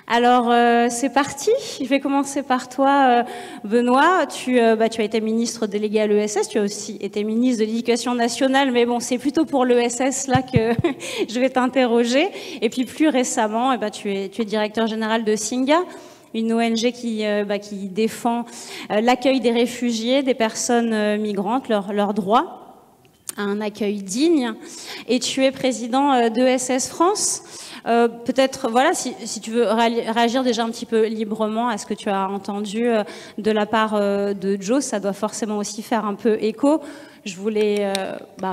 Alors, c'est parti. Je vais commencer par toi, Benoît. Tu as été ministre délégué à l'ESS. Tu as aussi été ministre de l'Éducation nationale. Mais bon, c'est plutôt pour l'ESS là que je vais t'interroger. Et puis, plus récemment, tu es directeur général de Singa, une ONG qui défend l'accueil des réfugiés, des personnes migrantes, leurs droits à un accueil digne. Et tu es président d'ESS France. Peut-être, voilà, si tu veux réagir déjà un petit peu librement à ce que tu as entendu de la part de Joe, ça doit forcément aussi faire un peu écho. Je voulais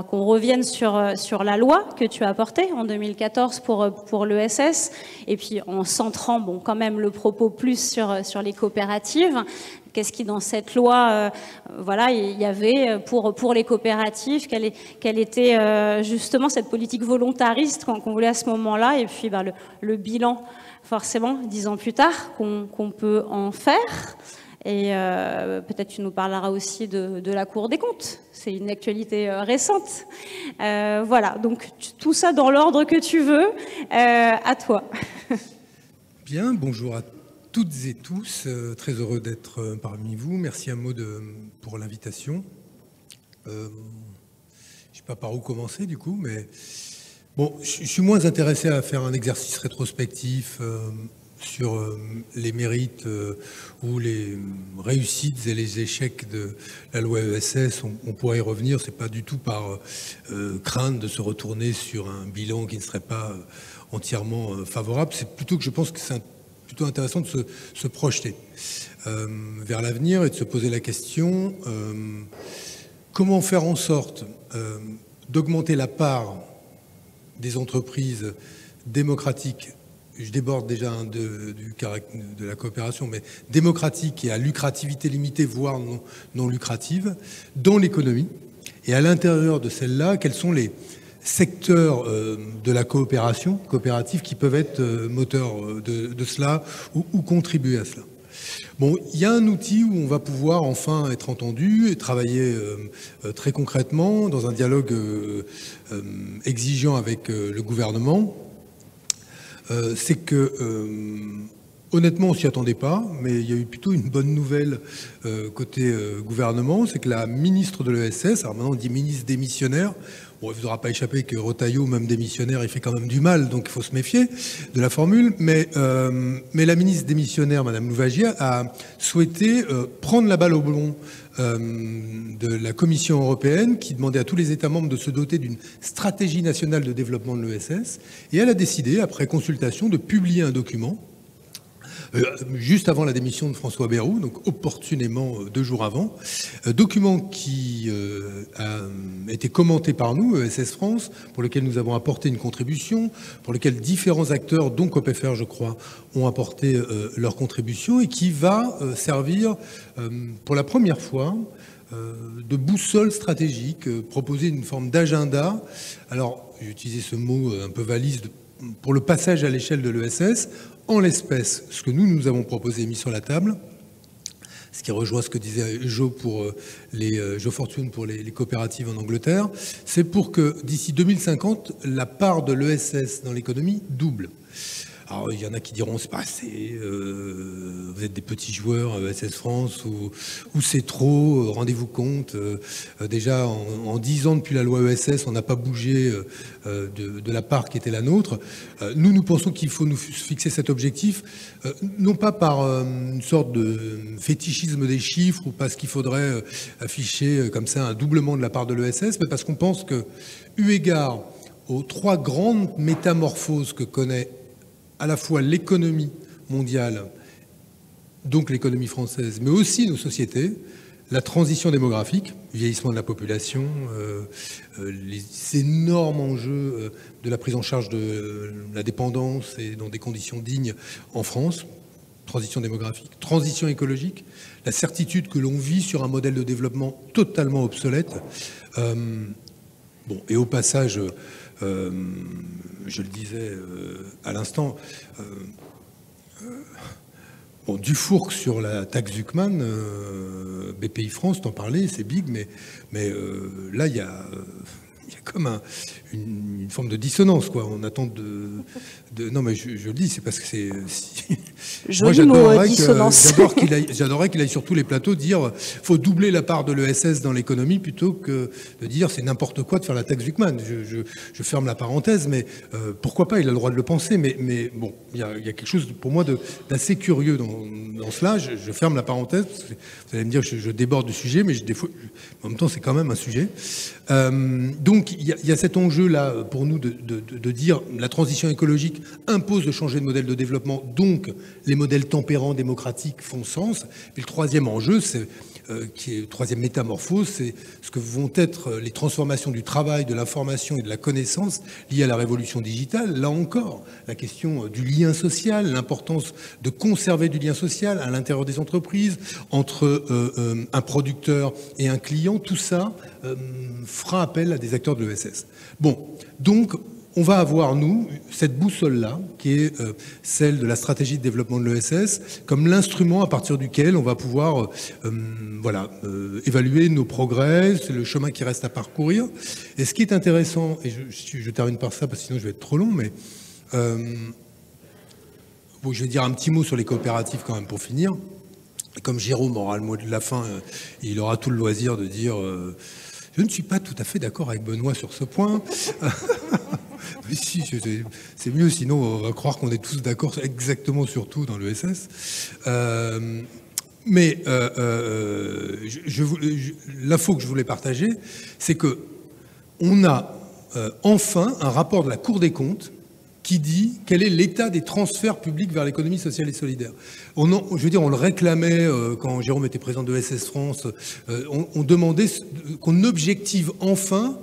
qu'on revienne sur la loi que tu as apportée en 2014 pour l'ESS, et puis en centrant quand même le propos plus sur les coopératives. Qu'est-ce qui, dans cette loi, il y avait pour les coopératives, quelle était justement cette politique volontariste qu'on voulait à ce moment-là, et puis le bilan, forcément, 10 ans plus tard, qu'on peut en faire. Et peut-être tu nous parleras aussi de la Cour des comptes. C'est une actualité récente. Voilà, donc tout ça dans l'ordre que tu veux. À toi. Bien, bonjour à toutes et tous. Très heureux d'être parmi vous. Merci à Maud pour l'invitation. Je ne sais pas par où commencer du coup, mais bon, je suis moins intéressé à faire un exercice rétrospectif sur les mérites ou les réussites et les échecs de la loi ESS. On pourrait y revenir, c'est pas du tout par crainte de se retourner sur un bilan qui ne serait pas entièrement favorable. C'est plutôt que je pense que c'est plutôt intéressant de se projeter vers l'avenir et de se poser la question comment faire en sorte d'augmenter la part des entreprises démocratiques. Je déborde déjà de la coopération, mais démocratique et à lucrativité limitée, voire non lucrative, dans l'économie. Et à l'intérieur de celle-là, quels sont les secteurs de la coopérative qui peuvent être moteurs de cela ou contribuer à cela. Bon, il y a un outil où on va pouvoir enfin être entendu et travailler très concrètement dans un dialogue exigeant avec le gouvernement. C'est que, honnêtement, on ne s'y attendait pas, mais il y a eu plutôt une bonne nouvelle côté gouvernement, c'est que la ministre de l'ESS, alors maintenant on dit ministre démissionnaire, bon, il ne vous aura pas échappé que Retailleau, même démissionnaire, il fait quand même du mal, donc il faut se méfier de la formule, mais la ministre démissionnaire, Madame Louvagie, a souhaité prendre la balle au ballon de la Commission européenne qui demandait à tous les États membres de se doter d'une stratégie nationale de développement de l'ESS. Et elle a décidé, après consultation, de publier un document juste avant la démission de François Bayrou, donc opportunément 2 jours avant, document qui a été commenté par nous, ESS France, pour lequel nous avons apporté une contribution, pour lequel différents acteurs, dont COPFR je crois, ont apporté leur contribution et qui va servir pour la première fois de boussole stratégique, proposer une forme d'agenda. Alors, j'ai utilisé ce mot un peu valise pour le passage à l'échelle de l'ESS. En l'espèce, ce que nous avons proposé et mis sur la table, ce qui rejoint ce que disait Joe Fortune pour les coopératives en Angleterre, c'est pour que d'ici 2050, la part de l'ESS dans l'économie double. Alors, il y en a qui diront c'est pas assez, vous êtes des petits joueurs ESS France ou c'est trop, rendez-vous compte. Déjà en 10 ans depuis la loi ESS, on n'a pas bougé de la part qui était la nôtre. Nous pensons qu'il faut nous fixer cet objectif, non pas par une sorte de fétichisme des chiffres ou parce qu'il faudrait afficher comme ça un doublement de la part de l'ESS, mais parce qu'on pense que, eu égard aux 3 grandes métamorphoses que connaît à la fois l'économie mondiale, donc l'économie française, mais aussi nos sociétés, la transition démographique, le vieillissement de la population, les énormes enjeux de la prise en charge de la dépendance et dans des conditions dignes en France, transition démographique, transition écologique, la certitude que l'on vit sur un modèle de développement totalement obsolète. Bon, et au passage, je le disais à l'instant, bon, Dufourcq sur la taxe Zuckman, BPI France, t'en parlais, c'est big, mais là, il y a il y a comme une forme de dissonance, quoi. On attend non, mais je le dis, c'est parce que c'est... Moi, j'adorerais qu'il aille sur tous les plateaux dire faut doubler la part de l'ESS dans l'économie plutôt que de dire c'est n'importe quoi de faire la taxe Zuckman. Je ferme la parenthèse, mais pourquoi pas, il a le droit de le penser. Mais bon, il y a quelque chose pour moi d'assez curieux dans cela. Je ferme la parenthèse, parce que vous allez me dire que je déborde du sujet, mais en même temps, c'est quand même un sujet. Donc, il y a cet enjeu-là pour nous de dire la transition écologique impose de changer de modèle de développement, donc les modèles tempérants démocratiques font sens. Et le troisième enjeu, troisième métamorphose, c'est ce que vont être les transformations du travail, de l'information et de la connaissance liées à la révolution digitale. Là encore, la question du lien social, l'importance de conserver du lien social à l'intérieur des entreprises, entre un producteur et un client, tout ça fera appel à des acteurs de l'ESS. Bon, donc on va avoir, nous, cette boussole-là, qui est celle de la stratégie de développement de l'ESS, comme l'instrument à partir duquel on va pouvoir évaluer nos progrès, c'est le chemin qui reste à parcourir. Et ce qui est intéressant, et je termine par ça, parce que sinon je vais être trop long, mais bon, je vais dire un petit mot sur les coopératives quand même pour finir. Comme Jérôme aura le mot de la fin, il aura tout le loisir de dire je ne suis pas tout à fait d'accord avec Benoît sur ce point. Mais si, c'est mieux, sinon on va croire qu'on est tous d'accord exactement sur tout dans l'ESS. L'info que je voulais partager, c'est que on a enfin un rapport de la Cour des comptes qui dit quel est l'état des transferts publics vers l'économie sociale et solidaire. On le réclamait quand Jérôme était président de l'ESS France, on demandait qu'on objective enfin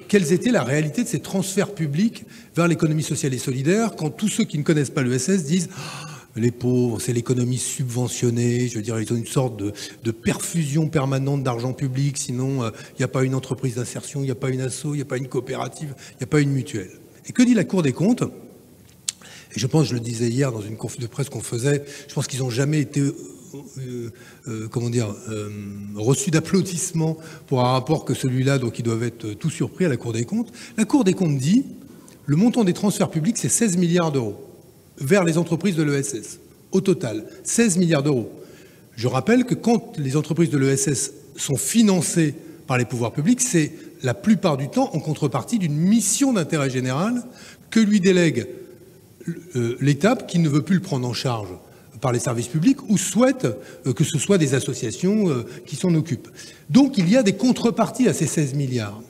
quelles étaient la réalité de ces transferts publics vers l'économie sociale et solidaire, quand tous ceux qui ne connaissent pas l'ESS disent les pauvres, c'est l'économie subventionnée, je veux dire, ils ont une sorte de perfusion permanente d'argent public, sinon il n'y a pas une entreprise d'insertion, il n'y a pas une asso, il n'y a pas une coopérative, il n'y a pas une mutuelle. Et que dit la Cour des comptes? Et je pense, je le disais hier dans une conférence de presse qu'on faisait, je pense qu'ils n'ont jamais été reçus d'applaudissements pour un rapport que celui-là, donc ils doivent être tout surpris à la Cour des comptes. La Cour des comptes dit le montant des transferts publics, c'est 16 milliards d'euros vers les entreprises de l'ESS. Au total, 16 milliards d'euros. Je rappelle que quand les entreprises de l'ESS sont financées par les pouvoirs publics, c'est la plupart du temps en contrepartie d'une mission d'intérêt général que lui délègue l'État, qui ne veut plus le prendre en charge par les services publics ou souhaite que ce soit des associations qui s'en occupent. Donc il y a des contreparties à ces 16 milliards.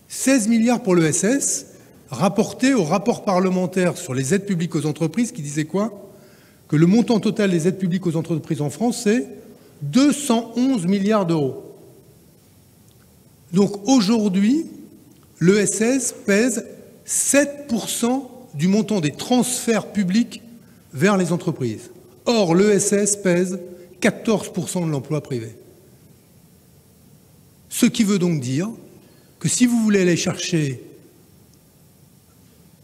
16 milliards pour l'ESS, rapporté au rapport parlementaire sur les aides publiques aux entreprises qui disait quoi? Que le montant total des aides publiques aux entreprises en France, c'est 211 milliards d'euros. Donc aujourd'hui, l'ESS pèse 7% du montant des transferts publics vers les entreprises. Or, l'ESS pèse 14% de l'emploi privé. Ce qui veut donc dire que si vous voulez aller chercher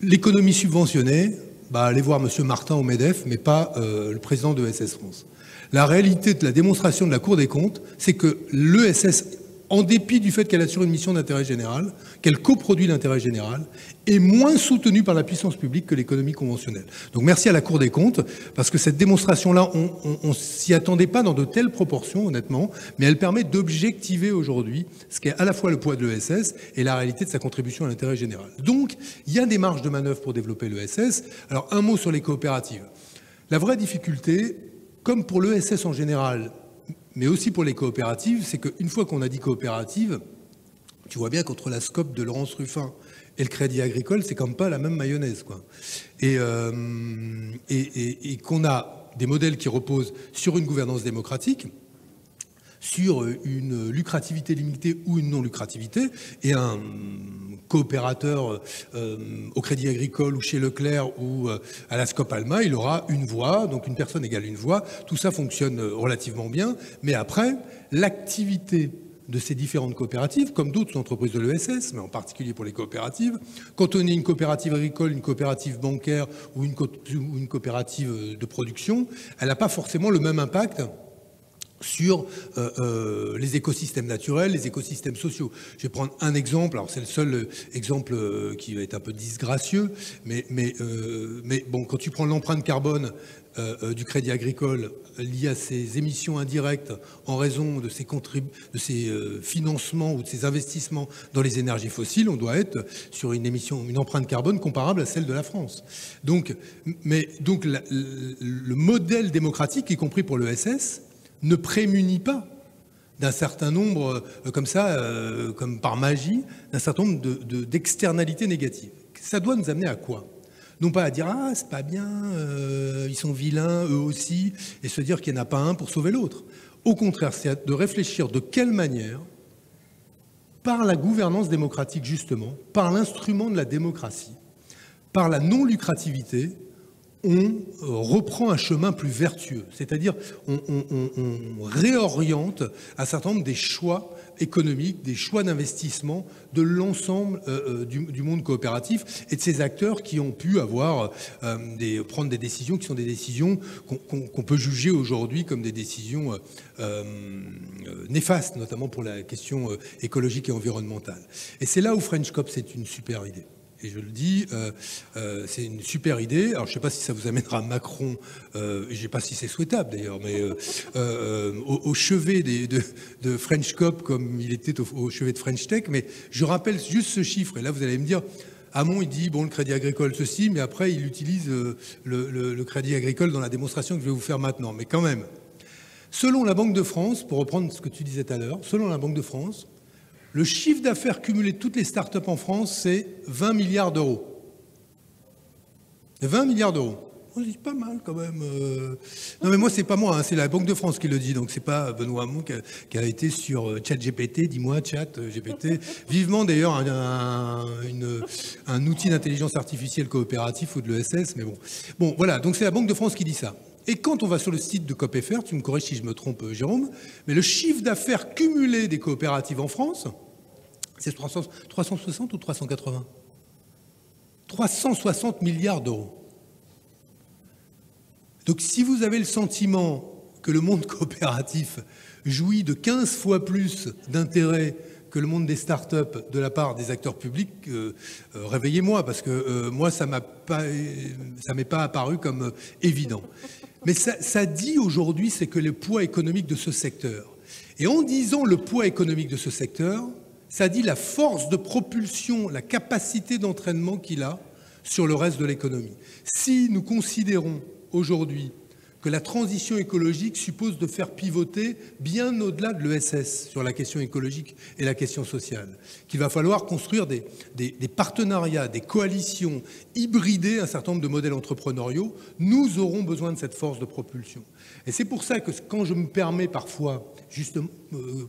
l'économie subventionnée, allez voir M. Martin au MEDEF, mais pas le président de l'ESS France. La réalité de la démonstration de la Cour des comptes, c'est que l'ESS, en dépit du fait qu'elle assure une mission d'intérêt général, qu'elle coproduit l'intérêt général, est moins soutenue par la puissance publique que l'économie conventionnelle. Donc merci à la Cour des comptes, parce que cette démonstration-là, on ne s'y attendait pas dans de telles proportions, honnêtement, mais elle permet d'objectiver aujourd'hui ce qu'est à la fois le poids de l'ESS et la réalité de sa contribution à l'intérêt général. Donc, il y a des marges de manœuvre pour développer l'ESS. Alors, un mot sur les coopératives. La vraie difficulté, comme pour l'ESS en général, mais aussi pour les coopératives, c'est qu'une fois qu'on a dit coopérative, tu vois bien qu'entre la SCOP de Laurence Ruffin et le Crédit Agricole, c'est quand même pas la même mayonnaise, quoi. Et qu'on a des modèles qui reposent sur une gouvernance démocratique, sur une lucrativité limitée ou une non-lucrativité, et un coopérateur au Crédit Agricole ou chez Leclerc ou à la SCOP Alma, il aura une voix, donc une personne égale une voix. Tout ça fonctionne relativement bien, mais après, l'activité de ces différentes coopératives, comme d'autres entreprises de l'ESS, mais en particulier pour les coopératives, quand on est une coopérative agricole, une coopérative bancaire ou une coopérative de production, elle n'a pas forcément le même impact sur les écosystèmes naturels, les écosystèmes sociaux. Je vais prendre un exemple, alors c'est le seul exemple qui va être un peu disgracieux, mais bon, quand tu prends l'empreinte carbone du Crédit Agricole liée à ses émissions indirectes en raison de ses financements ou de ses investissements dans les énergies fossiles, on doit être sur une empreinte carbone comparable à celle de la France. Donc le modèle démocratique, y compris pour l'ESS, ne prémunit pas d'un certain nombre, comme ça, comme par magie, d'un certain nombre d'externalités négatives. Ça doit nous amener à quoi? Non pas à dire « Ah, c'est pas bien, ils sont vilains, eux aussi », et se dire qu'il n'y en a pas un pour sauver l'autre. Au contraire, c'est de réfléchir de quelle manière, par la gouvernance démocratique justement, par l'instrument de la démocratie, par la non-lucrativité, on reprend un chemin plus vertueux, c'est-à-dire on réoriente un certain nombre des choix économiques, des choix d'investissement de l'ensemble du monde coopératif et de ces acteurs qui ont pu prendre des décisions qui sont des décisions qu'on peut juger aujourd'hui comme des décisions néfastes, notamment pour la question écologique et environnementale. Et c'est là où French COP, c'est une super idée. Et je le dis, c'est une super idée. Alors, je ne sais pas si ça vous amènera Macron, je ne sais pas si c'est souhaitable d'ailleurs, mais au chevet de French COP comme il était au chevet de French Tech. Mais je rappelle juste ce chiffre. Et là, vous allez me dire, Hamon, il dit, bon, le Crédit Agricole, ceci, mais après, il utilise le Crédit Agricole dans la démonstration que je vais vous faire maintenant. Mais quand même, selon la Banque de France, pour reprendre ce que tu disais tout à l'heure, selon la Banque de France, le chiffre d'affaires cumulé de toutes les startups en France, c'est 20 milliards d'euros. 20 milliards d'euros. C'est pas mal quand même. Non mais moi, c'est pas moi, hein, c'est la Banque de France qui le dit. Donc c'est pas Benoît Hamon qui a été sur ChatGPT, dis-moi ChatGPT. Vivement d'ailleurs un outil d'intelligence artificielle coopératif ou de l'ESS, mais bon. Bon, voilà, donc c'est la Banque de France qui dit ça. Et quand on va sur le site de COPFR, tu me corriges si je me trompe, Jérôme, mais le chiffre d'affaires cumulé des coopératives en France, c'est 360 ou 380 ? 360 milliards d'euros. Donc si vous avez le sentiment que le monde coopératif jouit de 15 fois plus d'intérêt que le monde des startups de la part des acteurs publics, réveillez-moi, parce que moi, ça m'est pas apparu comme évident. Mais ça dit aujourd'hui, c'est que le poids économique de ce secteur. Et en disant le poids économique de ce secteur, ça dit la force de propulsion, la capacité d'entraînement qu'il a sur le reste de l'économie. Si nous considérons aujourd'hui que la transition écologique suppose de faire pivoter bien au-delà de l'ESS sur la question écologique et la question sociale, qu'il va falloir construire des partenariats, des coalitions, hybrider un certain nombre de modèles entrepreneuriaux, nous aurons besoin de cette force de propulsion. Et c'est pour ça que quand je me permets parfois, justement,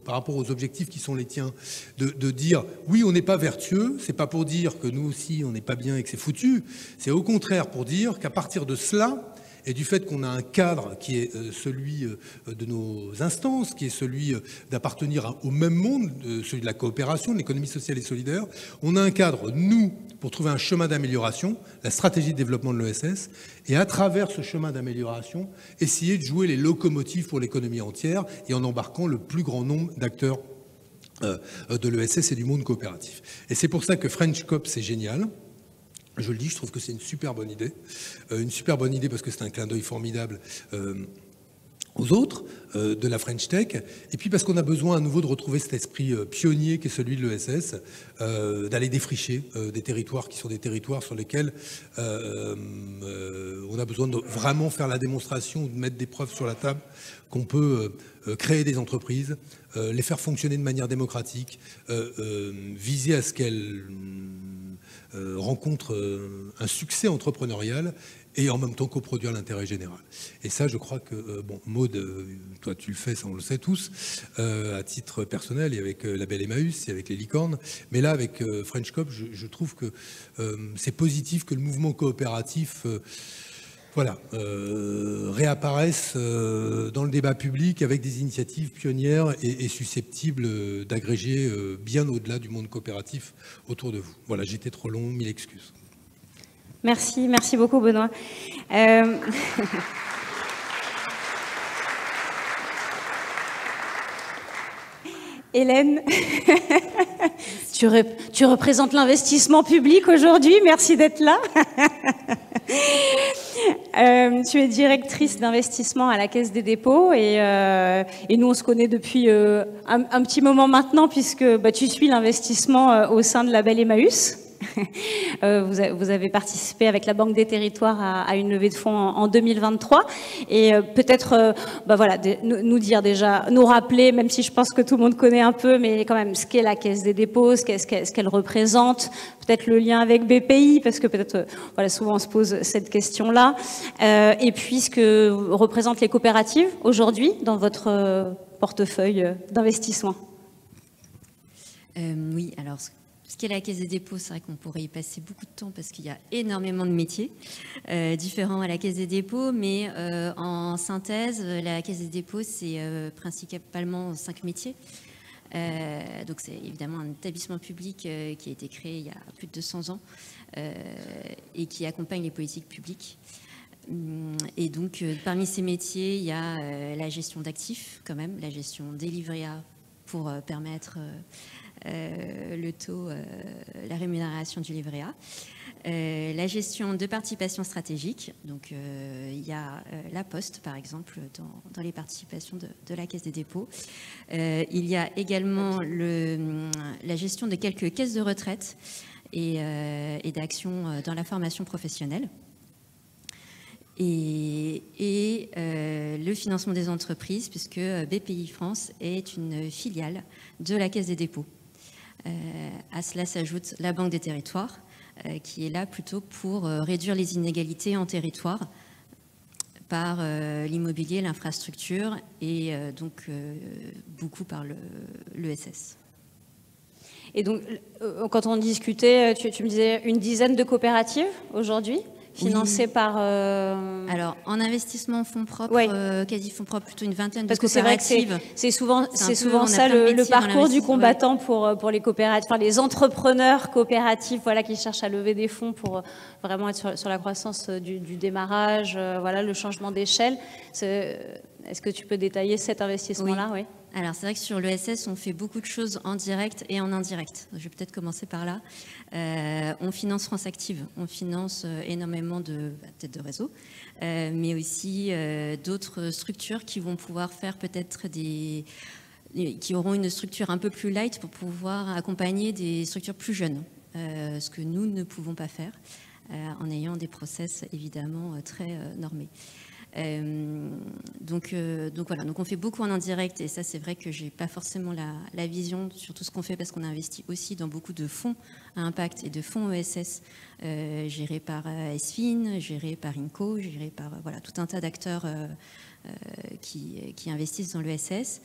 par rapport aux objectifs qui sont les tiens, de dire oui, on n'est pas vertueux, c'est pas pour dire que nous aussi on n'est pas bien et que c'est foutu, c'est au contraire pour dire qu'à partir de cela, et du fait qu'on a un cadre qui est celui de nos instances, qui est celui d'appartenir au même monde, celui de la coopération, de l'économie sociale et solidaire, on a un cadre, nous, pour trouver un chemin d'amélioration, la stratégie de développement de l'ESS, et à travers ce chemin d'amélioration, essayer de jouer les locomotives pour l'économie entière et en embarquant le plus grand nombre d'acteurs de l'ESS et du monde coopératif. Et c'est pour ça que French COP, c'est génial. Je le dis, je trouve que c'est une super bonne idée. Une super bonne idée parce que c'est un clin d'œil formidable aux autres de la French Tech. Et puis parce qu'on a besoin à nouveau de retrouver cet esprit pionnier qui est celui de l'ESS, d'aller défricher des territoires qui sont des territoires sur lesquels on a besoin de vraiment faire la démonstration, de mettre des preuves sur la table qu'on peut créer des entreprises, les faire fonctionner de manière démocratique, viser à ce qu'elles rencontrent un succès entrepreneurial et en même temps coproduire l'intérêt général. Et ça, je crois que, bon, Maud, toi tu le fais, ça on le sait tous, à titre personnel et avec la Belle Emmaüs et avec les licornes, mais là avec French COP, je trouve que c'est positif que le mouvement coopératif réapparaissent dans le débat public avec des initiatives pionnières et susceptibles d'agréger bien au-delà du monde coopératif autour de vous. Voilà, j'étais trop long, 1000 excuses. Merci beaucoup Benoît. Hélène, tu représentes l'investissement public aujourd'hui, merci d'être là. Tu es directrice d'investissement à la Caisse des dépôts et nous on se connaît depuis un petit moment maintenant puisque tu suis l'investissement au sein de Label Emmaüs. Vous avez participé avec la Banque des Territoires à une levée de fonds en 2023 et peut-être voilà, nous rappeler, même si je pense que tout le monde connaît un peu, mais quand même ce qu'est la Caisse des dépôts, ce qu'elle représente, peut-être le lien avec BPI, parce que peut-être voilà, souvent on se pose cette question-là, et puis ce que représentent les coopératives aujourd'hui dans votre portefeuille d'investissement. Oui, alors ce qu'est la Caisse des dépôts, c'est vrai qu'on pourrait y passer beaucoup de temps parce qu'il y a énormément de métiers différents à la Caisse des dépôts, mais en synthèse, la Caisse des dépôts, c'est principalement 5 métiers. Donc c'est évidemment un établissement public qui a été créé il y a plus de 200 ans et qui accompagne les politiques publiques. Et donc parmi ces métiers, il y a la gestion d'actifs quand même, la gestion des livrets A pour permettre le taux, la rémunération du livret A. La gestion de participation stratégique, donc il y a la Poste par exemple dans les participations de la Caisse des dépôts. Il y a également la gestion de quelques caisses de retraite et d'actions dans la formation professionnelle. Et le financement des entreprises, puisque BPI France est une filiale de la Caisse des dépôts. À cela s'ajoute la Banque des Territoires, qui est là plutôt pour réduire les inégalités en territoire par l'immobilier, l'infrastructure et donc beaucoup par l'ESS. Et donc, quand on discutait, tu me disais une dizaine de coopératives aujourd'hui financées par... Alors, en investissement fonds propres, quasi fonds propres, plutôt une vingtaine de coopératives. Parce que c'est vrai que c'est souvent ça le parcours du combattant pour les coopératives, enfin les entrepreneurs coopératifs, voilà, qui cherchent à lever des fonds pour vraiment être sur la croissance du démarrage, voilà, le changement d'échelle. Est-ce que tu peux détailler cet investissement-là? Oui. Alors, c'est vrai que sur l'ESS, on fait beaucoup de choses en direct et en indirect. Je vais peut-être commencer par là. On finance France Active. On finance énormément peut-être de réseaux, mais aussi d'autres structures qui vont pouvoir faire peut-être qui auront une structure un peu plus light pour pouvoir accompagner des structures plus jeunes, ce que nous ne pouvons pas faire, en ayant des process évidemment très normés. Donc voilà, donc on fait beaucoup en indirect et ça c'est vrai que j'ai pas forcément la vision sur tout ce qu'on fait parce qu'on a investi aussi dans beaucoup de fonds à impact et de fonds ESS gérés par SFIN, gérés par INCO, gérés par voilà, tout un tas d'acteurs qui investissent dans l'ESS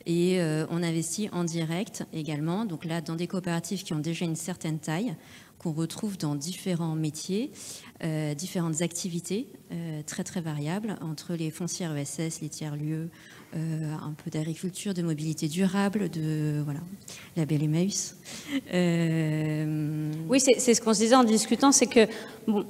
et on investit en direct également, donc là dans des coopératives qui ont déjà une certaine taille, qu'on retrouve dans différents métiers, différentes activités très très variables entre les foncières ESS, les tiers-lieux, un peu d'agriculture, de mobilité durable, de voilà, Label Emmaüs. Oui, c'est ce qu'on se disait en discutant, c'est que bon,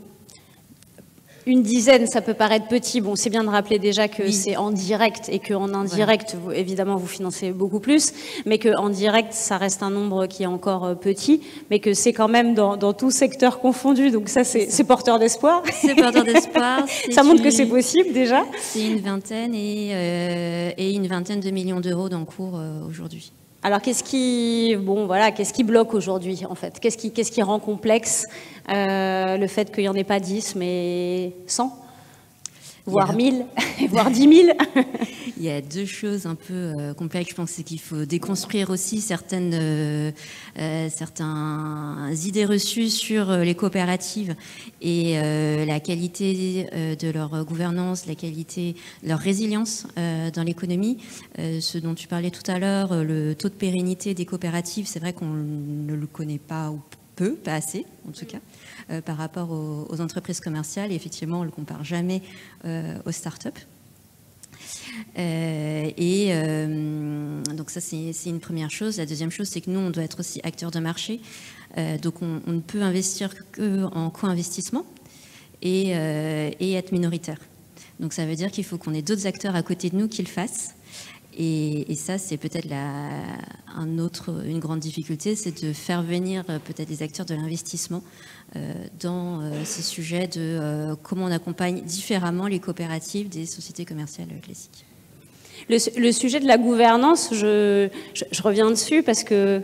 une dizaine, ça peut paraître petit. Bon, c'est bien de rappeler déjà que c'est en direct et qu'en indirect, voilà, évidemment, vous financez beaucoup plus, mais qu'en direct, ça reste un nombre qui est encore petit, mais que c'est quand même dans tout secteur confondu. Donc ça, c'est porteur d'espoir. C'est porteur d'espoir. Ça montre que c'est possible déjà. C'est une vingtaine et une vingtaine de millions d'euros d'encours aujourd'hui. Alors, qu'est-ce qui bloque aujourd'hui, en fait? Qu'est-ce qui rend complexe le fait qu'il n'y en ait pas 10, mais 100, voire 1000, voire 10 000? Il y a deux choses un peu complexes. Je pense c'est qu'il faut déconstruire aussi certaines idées reçues sur les coopératives et la qualité de leur gouvernance, la qualité, leur résilience dans l'économie. Ce dont tu parlais tout à l'heure, le taux de pérennité des coopératives, c'est vrai qu'on ne le connaît pas ou peu, pas assez en tout cas, par rapport aux entreprises commerciales. Et effectivement, on ne le compare jamais aux startups. Donc ça, c'est une première chose. La deuxième chose, c'est que nous, on doit être aussi acteurs de marché. Donc on ne peut investir qu'en co-investissement et être minoritaire. Donc ça veut dire qu'il faut qu'on ait d'autres acteurs à côté de nous qui le fassent. Et ça, c'est peut-être une grande difficulté, c'est de faire venir peut-être des acteurs de l'investissement dans ces sujets de comment on accompagne différemment les coopératives des sociétés commerciales classiques. Le sujet de la gouvernance, je reviens dessus parce que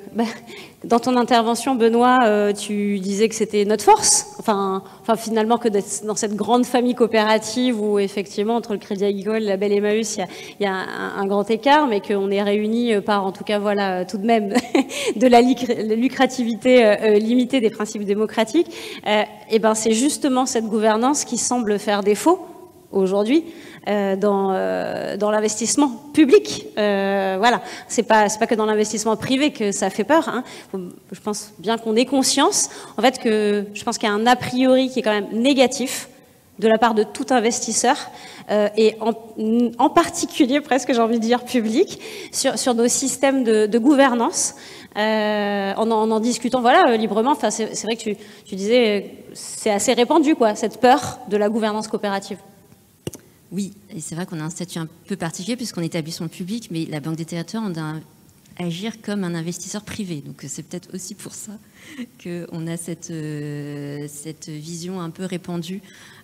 dans ton intervention, Benoît, tu disais que c'était notre force. Enfin, finalement, que d'être dans cette grande famille coopérative où effectivement, entre le Crédit Agricole, la Belle Emmaüs, il y a un grand écart, mais qu'on est réunis par, en tout cas, voilà, tout de même, de la lucrativité limitée des principes démocratiques. Et ben, c'est justement cette gouvernance qui semble faire défaut aujourd'hui. Dans l'investissement public. Voilà, c'est pas que dans l'investissement privé que ça fait peur. Hein. Je pense bien qu'on ait conscience, en fait, que je pense qu'il y a un a priori qui est quand même négatif de la part de tout investisseur, et en particulier, presque j'ai envie de dire public, sur nos systèmes de gouvernance. En discutant, voilà, librement. Enfin, c'est vrai que tu disais, c'est assez répandu, quoi, cette peur de la gouvernance coopérative. Oui, et c'est vrai qu'on a un statut un peu particulier puisqu'on est établissement public, mais la Banque des Territoires, on doit agir comme un investisseur privé. Donc c'est peut-être aussi pour ça qu'on a cette vision un peu répandue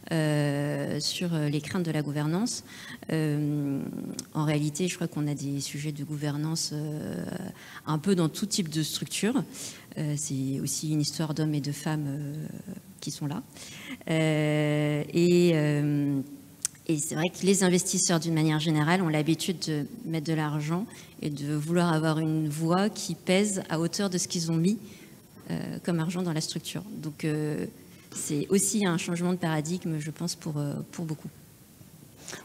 sur les craintes de la gouvernance. En réalité, je crois qu'on a des sujets de gouvernance un peu dans tout type de structure. C'est aussi une histoire d'hommes et de femmes qui sont là. Et c'est vrai que les investisseurs, d'une manière générale, ont l'habitude de mettre de l'argent et de vouloir avoir une voix qui pèse à hauteur de ce qu'ils ont mis comme argent dans la structure. Donc, c'est aussi un changement de paradigme, je pense, pour beaucoup.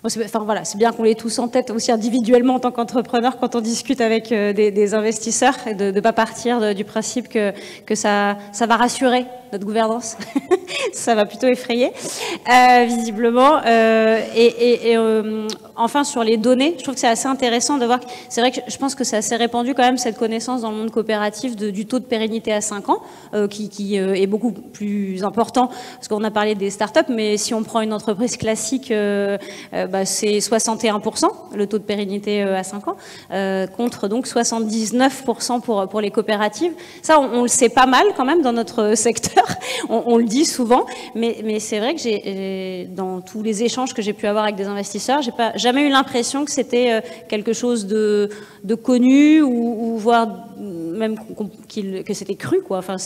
Enfin, voilà, c'est bien qu'on l'ait tous en tête, aussi individuellement en tant qu'entrepreneur, quand on discute avec des investisseurs, et de ne pas partir du principe que ça va rassurer notre gouvernance. Ça va plutôt effrayer, visiblement. Enfin, sur les données, je trouve que c'est assez intéressant de voir. C'est vrai que je pense que c'est assez répandu quand même, cette connaissance dans le monde coopératif du taux de pérennité à 5 ans, qui est beaucoup plus important, parce qu'on a parlé des startups, mais si on prend une entreprise classique, c'est 61%, le taux de pérennité à 5 ans, contre donc 79% pour les coopératives. Ça, on le sait pas mal quand même dans notre secteur, on le dit souvent, mais c'est vrai que dans tous les échanges que j'ai pu avoir avec des investisseurs, j'ai jamais eu l'impression que c'était quelque chose de connu ou voire même que c'était cru, quoi. Enfin,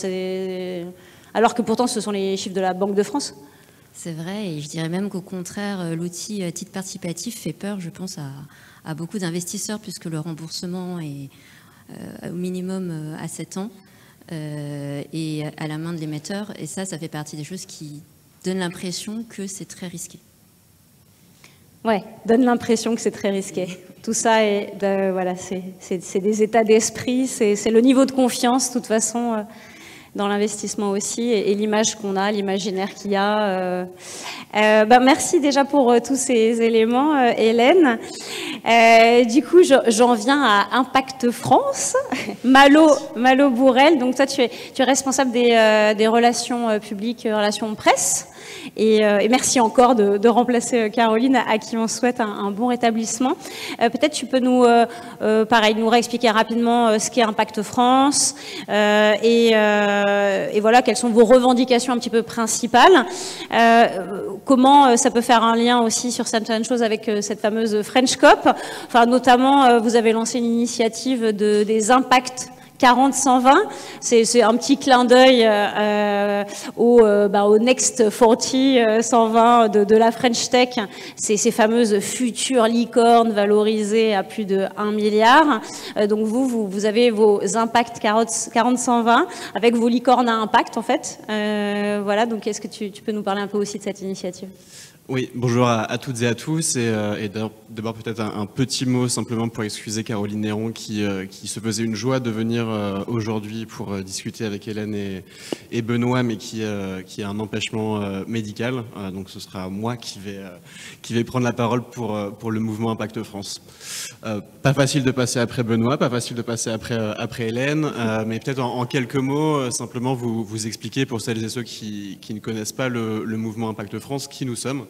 alors que pourtant ce sont les chiffres de la Banque de France. C'est vrai, et je dirais même qu'au contraire, l'outil titre participatif fait peur, je pense, à beaucoup d'investisseurs, puisque le remboursement est au minimum à 7 ans et à la main de l'émetteur. Et ça fait partie des choses qui donnent l'impression que c'est très risqué. Ouais, donne l'impression que c'est très risqué. Tout ça, voilà, c'est des états d'esprit, c'est le niveau de confiance, de toute façon, dans l'investissement aussi, et l'image qu'on a, l'imaginaire qu'il y a. Merci déjà pour tous ces éléments, Hélène. Du coup, j'en viens à Impact France. Malo Bourrel, donc toi, tu es responsable des relations publiques, relations presse. Et merci encore de remplacer Caroline, à qui on souhaite un bon rétablissement. Peut-être tu peux nous réexpliquer rapidement ce qu'est Impact France et voilà, quelles sont vos revendications un petit peu principales. Comment ça peut faire un lien aussi sur certaines choses avec cette fameuse French Cop. Enfin, notamment, vous avez lancé une initiative des impacts 40-120, c'est un petit clin d'œil au Next 40 120 de la French Tech, ces fameuses futures licornes valorisées à plus de 1 milliard. Donc vous avez vos impacts 40-120 avec vos licornes à impact en fait. Voilà, donc est-ce que tu peux nous parler un peu aussi de cette initiative ? Oui, bonjour à toutes et à tous, et d'abord peut-être un petit mot simplement pour excuser Caroline Néron qui se faisait une joie de venir aujourd'hui pour discuter avec Hélène et Benoît, mais qui a un empêchement médical, donc ce sera moi qui vais prendre la parole pour le mouvement Impact France. Pas facile de passer après Benoît, pas facile de passer après Hélène, mais peut-être en quelques mots, simplement vous expliquer pour celles et ceux qui ne connaissent pas le mouvement Impact France, qui nous sommes.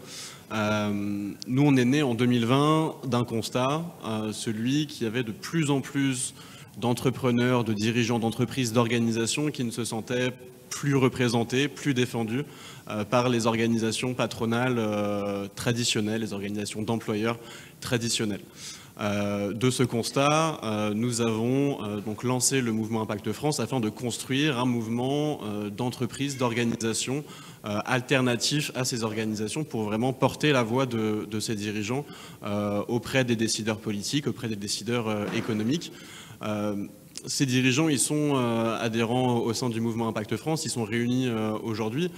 Nous, on est né en 2020 d'un constat, celui qu'il y avait de plus en plus d'entrepreneurs, de dirigeants d'entreprises, d'organisations qui ne se sentaient plus représentés, plus défendus par les organisations patronales traditionnelles, les organisations d'employeurs traditionnelles. De ce constat, nous avons donc lancé le mouvement Impact France afin de construire un mouvement d'entreprises, d'organisations alternatifs à ces organisations pour vraiment porter la voix de ces dirigeants auprès des décideurs politiques, auprès des décideurs économiques. Ces dirigeants, ils sont adhérents au sein du mouvement Impact France, ils sont réunis aujourd'hui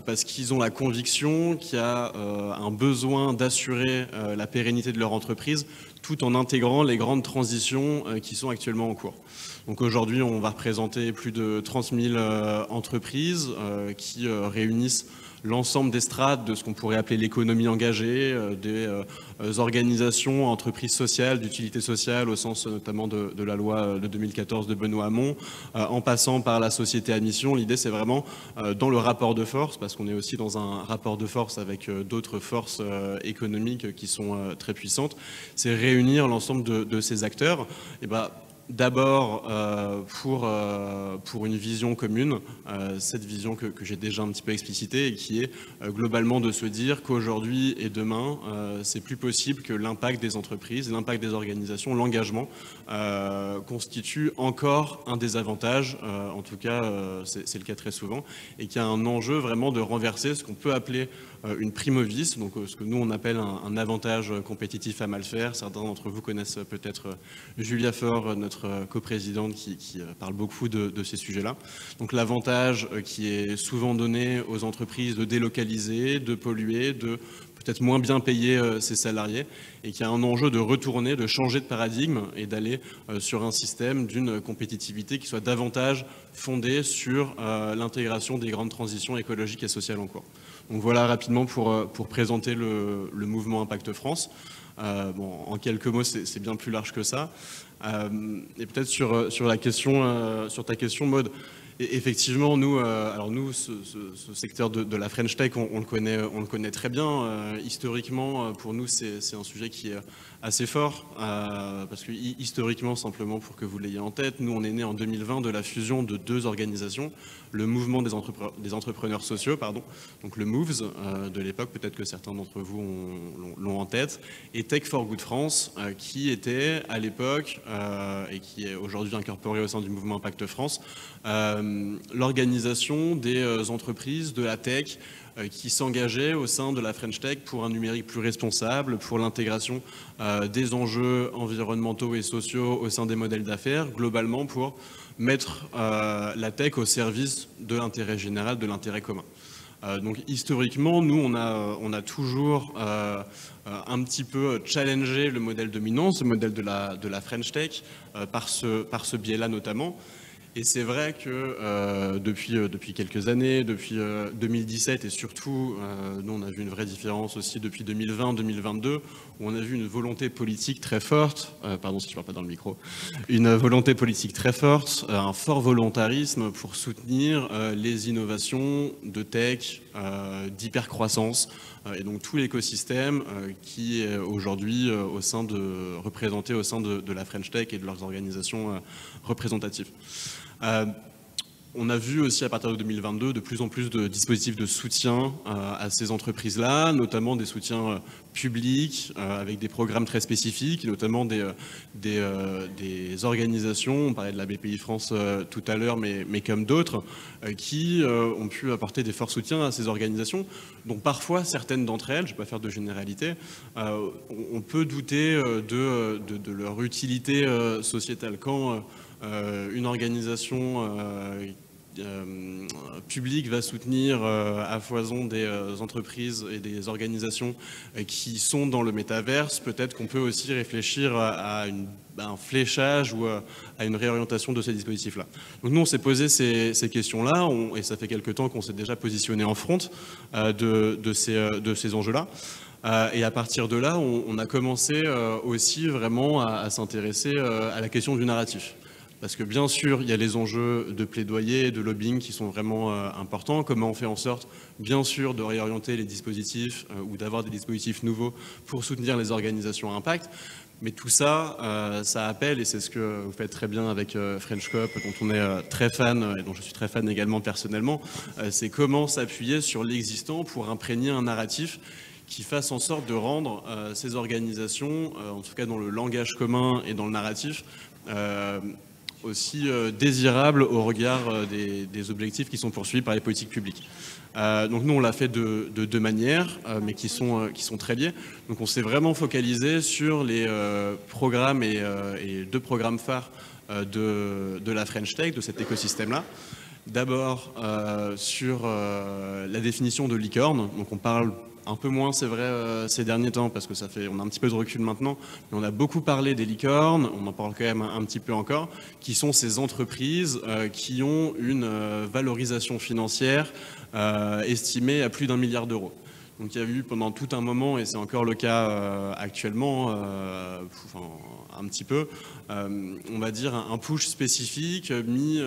parce qu'ils ont la conviction qu'il y a un besoin d'assurer la pérennité de leur entreprise tout en intégrant les grandes transitions qui sont actuellement en cours. Donc aujourd'hui, on va représenter plus de 30 000 entreprises qui réunissent l'ensemble des strates de ce qu'on pourrait appeler l'économie engagée, des organisations, entreprises sociales, d'utilité sociale au sens notamment de la loi de 2014 de Benoît Hamon, en passant par la société à mission. L'idée, c'est vraiment dans le rapport de force, parce qu'on est aussi dans un rapport de force avec d'autres forces économiques qui sont très puissantes, c'est réunir l'ensemble de ces acteurs. Et d'abord, pour une vision commune, cette vision que j'ai déjà un petit peu explicitée et qui est globalement de se dire qu'aujourd'hui et demain, c'est plus possible que l'impact des entreprises, l'impact des organisations, l'engagement constitue encore un désavantage, en tout cas c'est le cas très souvent, et qu'il y a un enjeu vraiment de renverser ce qu'on peut appeler une primovis, donc ce que nous on appelle un avantage compétitif à mal faire. Certains d'entre vous connaissent peut-être Julia Faure, notre coprésidente, qui parle beaucoup de ces sujets-là. Donc l'avantage qui est souvent donné aux entreprises de délocaliser, de polluer, de peut-être moins bien payer ses salariés, et qui a un enjeu de retourner, de changer de paradigme et d'aller sur un système d'une compétitivité qui soit davantage fondée sur l'intégration des grandes transitions écologiques et sociales en cours. Donc voilà rapidement pour présenter le mouvement Impact France. En quelques mots, c'est bien plus large que ça. Et peut-être sur ta question, Maud, effectivement, nous, ce secteur de la French Tech, on le connaît très bien. Historiquement, pour nous, c'est un sujet qui est assez fort, parce que historiquement, simplement pour que vous l'ayez en tête, nous, on est né en 2020 de la fusion de deux organisations, le mouvement des entrepreneurs sociaux, donc le MOVES de l'époque, peut-être que certains d'entre vous l'ont en tête, et Tech for Good France, qui était à l'époque, et qui est aujourd'hui incorporé au sein du mouvement Impact France, l'organisation des entreprises de la tech qui s'engageaient au sein de la French Tech pour un numérique plus responsable, pour l'intégration des enjeux environnementaux et sociaux au sein des modèles d'affaires, globalement pour mettre la tech au service de l'intérêt général, de l'intérêt commun. Donc historiquement, nous, on a toujours un petit peu challengé le modèle dominant, ce modèle de la French Tech, par ce biais-là notamment. Et c'est vrai que depuis quelques années, depuis 2017 et surtout, nous on a vu une vraie différence aussi depuis 2020-2022, où on a vu une volonté politique très forte, pardon si je ne parle pas dans le micro, une volonté politique très forte, un fort volontarisme pour soutenir les innovations de tech, d'hypercroissance, et donc tout l'écosystème qui est aujourd'hui représenté au sein de la French Tech et de leurs organisations représentatives. On a vu aussi à partir de 2022 de plus en plus de dispositifs de soutien à ces entreprises-là, notamment des soutiens publics avec des programmes très spécifiques, notamment des organisations, on parlait de la BPI France tout à l'heure, mais comme d'autres, qui ont pu apporter des forts soutiens à ces organisations. Donc parfois, certaines d'entre elles, je ne vais pas faire de généralité, on peut douter de leur utilité sociétale. Quand une organisation publique va soutenir à foison des entreprises et des organisations qui sont dans le métaverse, peut-être qu'on peut aussi réfléchir à un fléchage ou à une réorientation de ces dispositifs-là. Donc nous, on s'est posé ces questions-là, et ça fait quelques temps qu'on s'est déjà positionné en front de ces enjeux-là. Et à partir de là, on a commencé aussi vraiment à s'intéresser à la question du narratif. Parce que bien sûr, il y a les enjeux de plaidoyer, de lobbying qui sont vraiment importants. Comment on fait en sorte, bien sûr, de réorienter les dispositifs ou d'avoir des dispositifs nouveaux pour soutenir les organisations à impact. Mais tout ça, ça appelle, et c'est ce que vous faites très bien avec French Coop, dont on est très fan, et dont je suis très fan également personnellement, c'est comment s'appuyer sur l'existant pour imprégner un narratif qui fasse en sorte de rendre ces organisations, en tout cas dans le langage commun et dans le narratif, aussi désirables au regard des objectifs qui sont poursuivis par les politiques publiques. Donc nous, on l'a fait de deux manières, mais qui sont très liées. Donc on s'est vraiment focalisé sur les programmes et 2 programmes phares de la French Tech, de cet écosystème-là. D'abord, sur la définition de licorne. Donc on parle un peu moins, c'est vrai, ces derniers temps, parce que on a un petit peu de recul maintenant, mais on a beaucoup parlé des licornes, on en parle quand même un petit peu encore, qui sont ces entreprises qui ont une valorisation financière estimée à plus d'1 milliard d'euros. Donc il y a eu pendant tout un moment, et c'est encore le cas actuellement, un petit peu, on va dire un push spécifique mis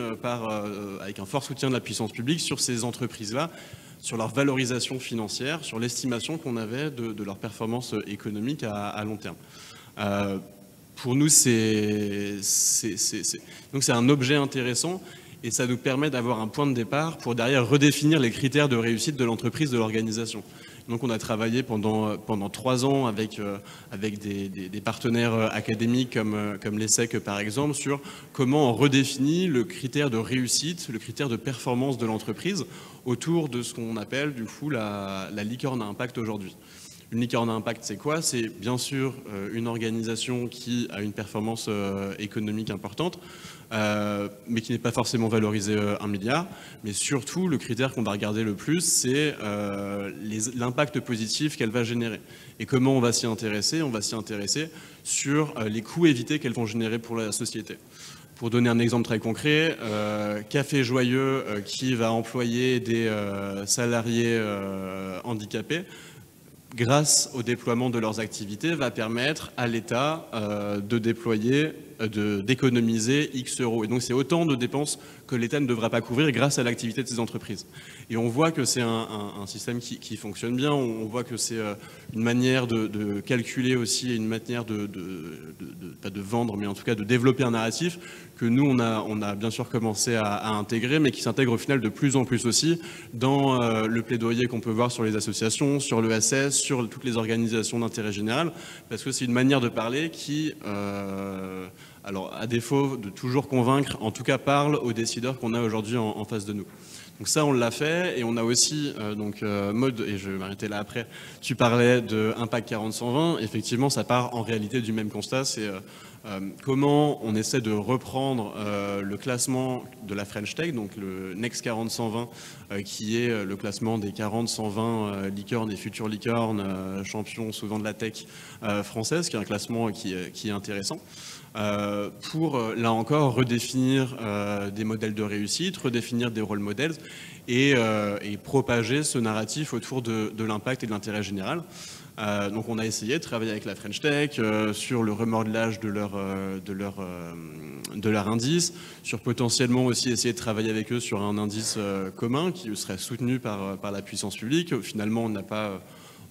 avec un fort soutien de la puissance publique sur ces entreprises-là, sur leur valorisation financière, sur l'estimation qu'on avait de leur performance économique à long terme. Pour nous, donc c'est un objet intéressant et ça nous permet d'avoir un point de départ pour derrière redéfinir les critères de réussite de l'entreprise, de l'organisation. Donc on a travaillé pendant 3 ans avec des partenaires académiques comme l'ESSEC par exemple sur comment on redéfinit le critère de réussite, le critère de performance de l'entreprise autour de ce qu'on appelle du coup la licorne à impact aujourd'hui. Une licorne à impact, c'est quoi? C'est bien sûr une organisation qui a une performance économique importante, mais qui n'est pas forcément valorisée 1 milliard. Mais surtout, le critère qu'on va regarder le plus, c'est l'impact positif qu'elle va générer. Et comment on va s'y intéresser? On va s'y intéresser sur les coûts évités qu'elles vont générer pour la société. Pour donner un exemple très concret, Café Joyeux, qui va employer des salariés handicapés, grâce au déploiement de leurs activités, va permettre à l'État d'économiser X euros. Et donc c'est autant de dépenses que l'État ne devra pas couvrir grâce à l'activité de ces entreprises. Et on voit que c'est un système qui fonctionne bien, on voit que c'est une manière de calculer aussi, et une manière pas de vendre, mais en tout cas de développer un narratif que nous, on a bien sûr commencé à intégrer, mais qui s'intègre au final de plus en plus aussi dans le plaidoyer qu'on peut voir sur les associations, sur l'ESS, sur toutes les organisations d'intérêt général, parce que c'est une manière de parler qui, alors à défaut de toujours convaincre, en tout cas parle aux décideurs qu'on a aujourd'hui en face de nous. Donc ça, on l'a fait, et on a aussi, Maud, et je vais m'arrêter là après, tu parlais de Impact 40-120, effectivement, ça part en réalité du même constat, c'est comment on essaie de reprendre le classement de la French Tech, donc le Next 40-120, qui est le classement des 40-120 licornes et futures licornes, champions souvent de la tech française, qui est un classement qui est intéressant. Pour, là encore, redéfinir des modèles de réussite, redéfinir des role models et propager ce narratif autour de l'impact et de l'intérêt général. Donc on a essayé de travailler avec la French Tech sur le remodelage de leur indice, sur potentiellement aussi essayer de travailler avec eux sur un indice commun qui serait soutenu par la puissance publique. Finalement,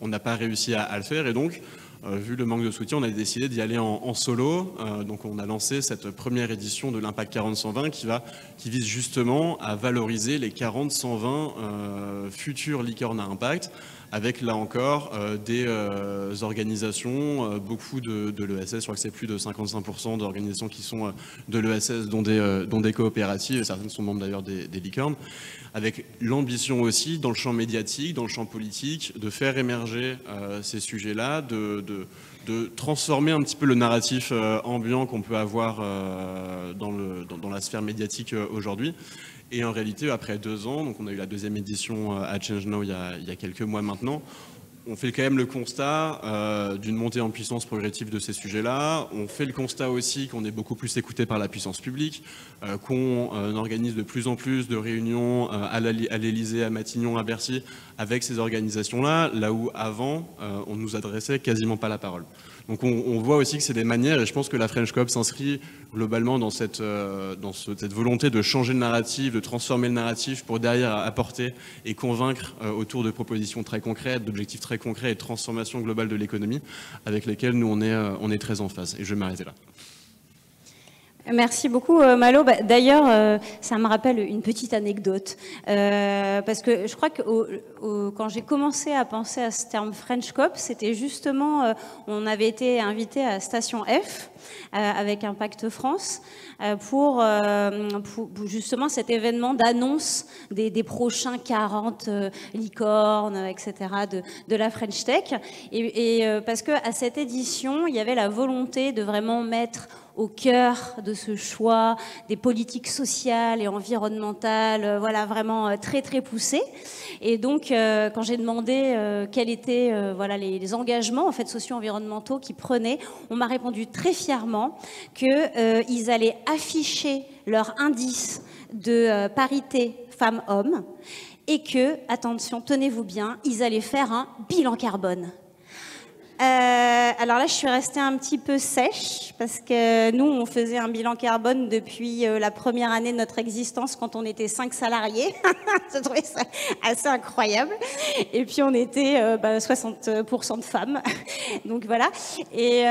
on n'a pas réussi à le faire, et donc vu le manque de soutien, on a décidé d'y aller en solo. Donc on a lancé cette première édition de l'Impact 40-120 qui vise justement à valoriser les 40-120 futures licornes à impact, avec là encore des organisations, beaucoup de l'ESS, je crois que c'est plus de 55% d'organisations qui sont de l'ESS, dont des coopératives, et certaines sont membres d'ailleurs des licornes, avec l'ambition aussi, dans le champ médiatique, dans le champ politique, de faire émerger ces sujets-là, de transformer un petit peu le narratif ambiant qu'on peut avoir dans la sphère médiatique aujourd'hui. Et en réalité, après 2 ans, donc on a eu la 2e édition à Change Now il y a quelques mois maintenant, on fait quand même le constat d'une montée en puissance progressive de ces sujets-là. On fait le constat aussi qu'on est beaucoup plus écouté par la puissance publique, qu'on organise de plus en plus de réunions à l'Élysée, à Matignon, à Bercy, avec ces organisations-là, là où avant, on ne nous adressait quasiment pas la parole. Donc on voit aussi que c'est des manières, et je pense que la French Coop s'inscrit globalement dans cette volonté de changer le narratif, de transformer le narratif pour derrière apporter et convaincre autour de propositions très concrètes, d'objectifs très concrets et de transformation globale de l'économie avec lesquels nous on est très en phase. Et je vais m'arrêter là. Merci beaucoup Malo. D'ailleurs, ça me rappelle une petite anecdote, parce que je crois que quand j'ai commencé à penser à ce terme French Coop, c'était justement, on avait été invité à Station F avec Impact France pour justement cet événement d'annonce des prochains 40 licornes, etc. de la French Tech, et parce que à cette édition, il y avait la volonté de vraiment mettre au cœur de ce choix des politiques sociales et environnementales, voilà, vraiment très très poussées. Et donc, quand j'ai demandé quels étaient voilà, les engagements en fait socio-environnementaux qu'ils prenaient, on m'a répondu très fièrement qu'ils allaient afficher leur indice de parité femmes-hommes et que, attention, tenez-vous bien, ils allaient faire un bilan carbone. Alors là, je suis restée un petit peu sèche parce que nous, on faisait un bilan carbone depuis la première année de notre existence quand on était 5 salariés. Je trouvais ça assez incroyable. Et puis, on était 60% de femmes. Donc voilà. Et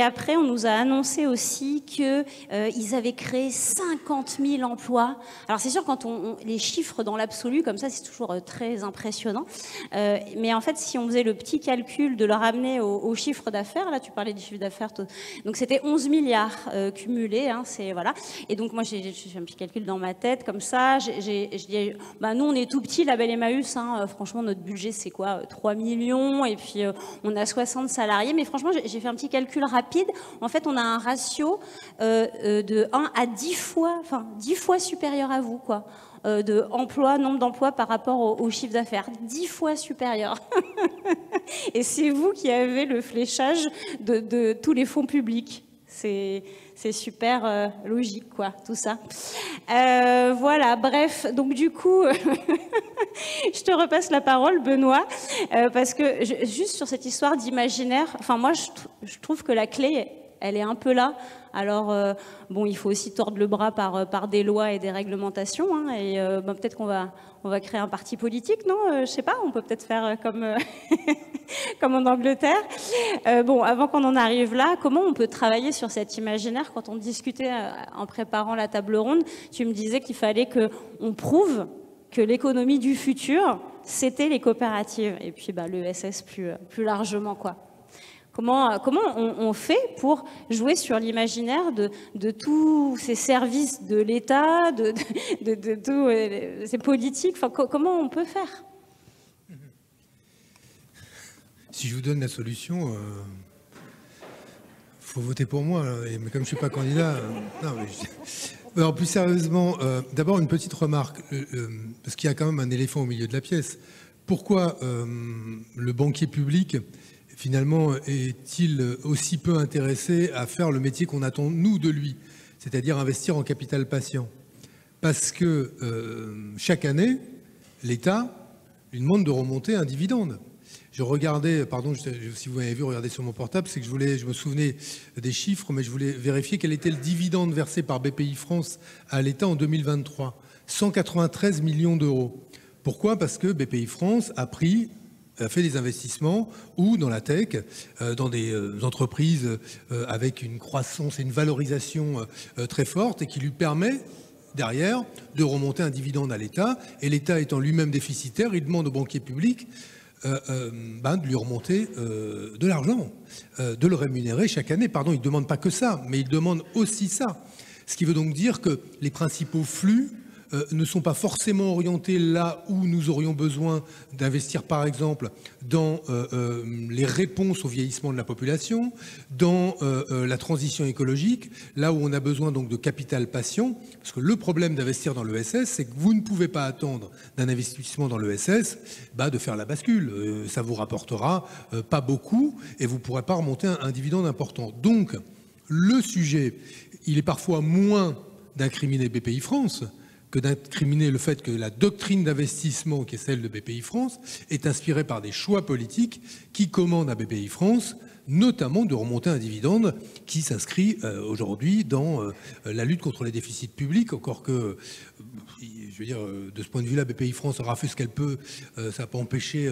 après, on nous a annoncé aussi qu'ils avaient créé 50 000 emplois. Alors c'est sûr, quand les chiffres dans l'absolu, comme ça, c'est toujours très impressionnant. Mais en fait, si on faisait le petit calcul de leur amener au chiffre d'affaires, là tu parlais du chiffre d'affaires, donc c'était 11 milliards cumulés, hein, voilà. Et donc moi j'ai fait un petit calcul dans ma tête comme ça, je dis nous on est tout petit, Label Emmaüs, hein, franchement notre budget c'est quoi, 3 millions, et puis on a 60 salariés, mais franchement j'ai fait un petit calcul rapide, en fait on a un ratio de 1 à 10 fois, enfin 10 fois supérieur à vous, quoi. De nombre d'emplois par rapport au chiffre d'affaires, 10 fois supérieur. Et c'est vous qui avez le fléchage de tous les fonds publics. C'est super logique, quoi, tout ça. Voilà, bref, donc du coup, je te repasse la parole, Benoît, parce que juste sur cette histoire d'imaginaire, enfin moi, je trouve que la clé, elle est un peu là. Alors, bon, il faut aussi tordre le bras par des lois et des réglementations, hein, et peut-être qu'on va créer un parti politique, non? Je sais pas, on peut peut-être faire comme comme en Angleterre. Bon, avant qu'on en arrive là, comment on peut travailler sur cet imaginaire? Quand on discutait en préparant la table ronde, tu me disais qu'il fallait qu'on prouve que l'économie du futur, c'était les coopératives, et puis l'ESS plus largement, quoi. Comment on fait pour jouer sur l'imaginaire de tous ces services de l'État, de tous ces politiques, enfin, comment on peut faire? Si je vous donne la solution, faut voter pour moi. Mais comme je suis pas candidat, non. Mais alors plus sérieusement, d'abord une petite remarque, parce qu'il y a quand même un éléphant au milieu de la pièce. Pourquoi le banquier public finalement est-il aussi peu intéressé à faire le métier qu'on attend nous de lui, c'est-à-dire investir en capital patient? Parce que chaque année, l'État lui demande de remonter un dividende. Je regardais, pardon, si vous m'avez vu regarder sur mon portable, c'est que je me souvenais des chiffres, mais je voulais vérifier quel était le dividende versé par BPI France à l'État en 2023. 193 millions d'euros. Pourquoi? Parce que BPI France a fait des investissements ou dans la tech, dans des entreprises avec une croissance et une valorisation très forte et qui lui permet derrière de remonter un dividende à l'État. Et l'État étant lui-même déficitaire, il demande aux banquiers publics de lui remonter de l'argent, de le rémunérer chaque année. Pardon, il ne demande pas que ça, mais il demande aussi ça. Ce qui veut donc dire que les principaux flux ne sont pas forcément orientés là où nous aurions besoin d'investir, par exemple, dans les réponses au vieillissement de la population, dans la transition écologique, là où on a besoin donc de capital patient, parce que le problème d'investir dans l'ESS, c'est que vous ne pouvez pas attendre d'un investissement dans l'ESS de faire la bascule. Ça vous rapportera pas beaucoup et vous ne pourrez pas remonter un dividende important. Donc, le sujet, il est parfois moins d'incriminer BPI France que d'incriminer le fait que la doctrine d'investissement, qui est celle de BPI France, est inspirée par des choix politiques qui commandent à BPI France notamment de remonter un dividende qui s'inscrit aujourd'hui dans la lutte contre les déficits publics, encore que, je veux dire, de ce point de vue-là, Bpifrance aura fait ce qu'elle peut, ça n'a pas empêché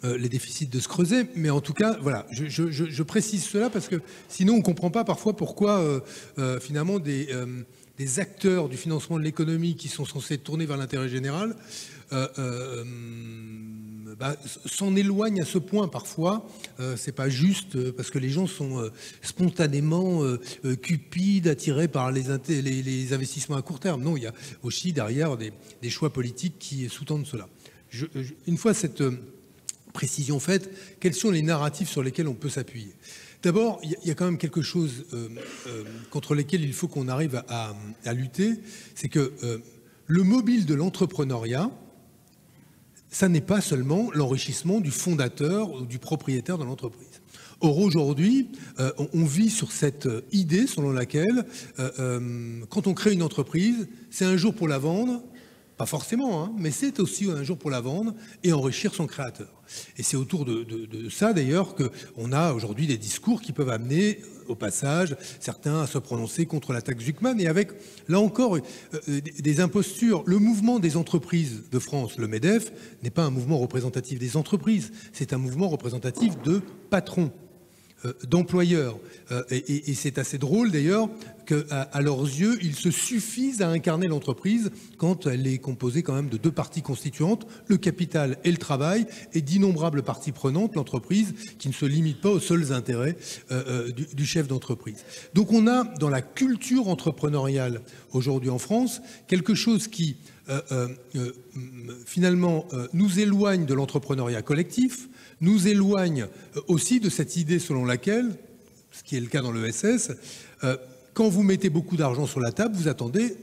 les déficits de se creuser, mais en tout cas, voilà, je précise cela parce que sinon on ne comprend pas parfois pourquoi finalement des acteurs du financement de l'économie qui sont censés tourner vers l'intérêt général s'en éloignent à ce point parfois. C'est pas juste parce que les gens sont spontanément cupides, attirés par les investissements à court terme. Non, il y a aussi derrière des choix politiques qui sous-tendent cela. Une fois cette précision faite, quels sont les narratifs sur lesquels on peut s'appuyer? D'abord, il y a quand même quelque chose contre lequel il faut qu'on arrive à lutter, c'est que le mobile de l'entrepreneuriat, ça n'est pas seulement l'enrichissement du fondateur ou du propriétaire de l'entreprise. Or, aujourd'hui, on vit sur cette idée selon laquelle, quand on crée une entreprise, c'est un jour pour la vendre, pas forcément, hein, mais c'est aussi un jour pour la vendre et enrichir son créateur. Et c'est autour de ça, d'ailleurs, qu'on a aujourd'hui des discours qui peuvent amener, au passage, certains à se prononcer contre la taxe Zuckman, et avec, là encore, des impostures. Le mouvement des entreprises de France, le MEDEF, n'est pas un mouvement représentatif des entreprises, c'est un mouvement représentatif de patrons, d'employeurs. Et c'est assez drôle d'ailleurs qu'à leurs yeux, ils se suffisent à incarner l'entreprise quand elle est composée quand même de deux parties constituantes, le capital et le travail, et d'innombrables parties prenantes, l'entreprise, qui ne se limite pas aux seuls intérêts du chef d'entreprise. Donc on a dans la culture entrepreneuriale aujourd'hui en France quelque chose qui finalement nous éloigne de l'entrepreneuriat collectif, nous éloigne aussi de cette idée selon laquelle, ce qui est le cas dans l'ESS, quand vous mettez beaucoup d'argent sur la table, vous attendez